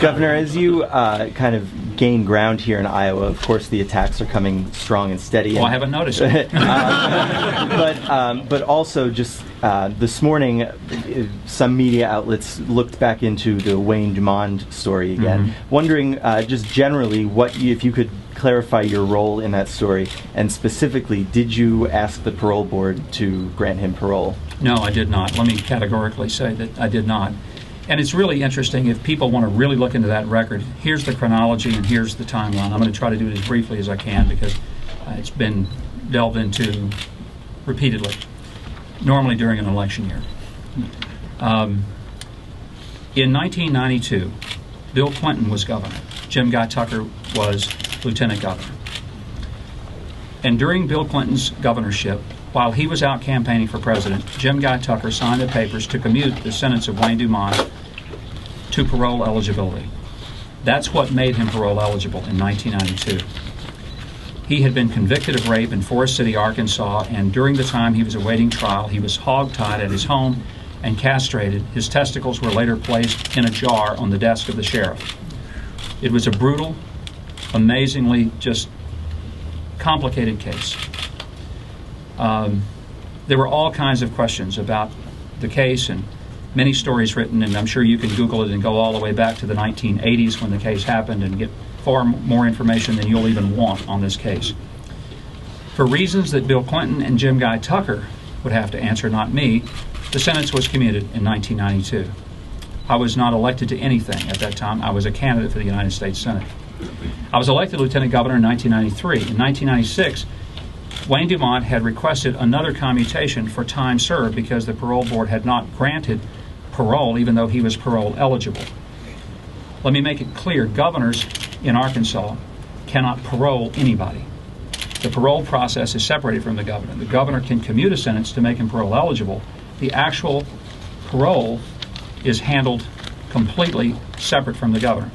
Governor, as you kind of gain ground here in Iowa, of course the attacks are coming strong and steady. Well, I haven't noticed it. But also just this morning, some media outlets looked back into the Wayne Dumond story again, wondering just generally if you could clarify your role in that story, and specifically, did you ask the parole board to grant him parole? No, I did not. Let me categorically say that I did not. And it's really interesting, if people want to really look into that record, here's the chronology and here's the timeline. I'm going to try to do it as briefly as I can because it's been delved into repeatedly, normally during an election year. In 1992, Bill Clinton was governor. Jim Guy Tucker was lieutenant governor. And during Bill Clinton's governorship, while he was out campaigning for president, Jim Guy Tucker signed the papers to commute the sentence of Wayne Dumond to parole eligibility. That's what made him parole eligible in 1992. He had been convicted of rape in Forest City, Arkansas, and during the time he was awaiting trial, he was hog-tied at his home and castrated. His testicles were later placed in a jar on the desk of the sheriff. It was a brutal, amazingly just complicated case. There were all kinds of questions about the case and many stories written, and I'm sure you can Google it and go all the way back to the 1980s when the case happened and get far more information than you'll even want on this case. For reasons that Bill Clinton and Jim Guy Tucker would have to answer, not me, the sentence was commuted in 1992. I was not elected to anything at that time. I was a candidate for the United States Senate. I was elected lieutenant governor in 1993. In 1996, Wayne Dumond had requested another commutation for time served because the parole board had not granted parole even though he was parole eligible. Let me make it clear, governors in Arkansas cannot parole anybody. The parole process is separated from the governor. The governor can commute a sentence to make him parole eligible. The actual parole is handled completely separate from the governor.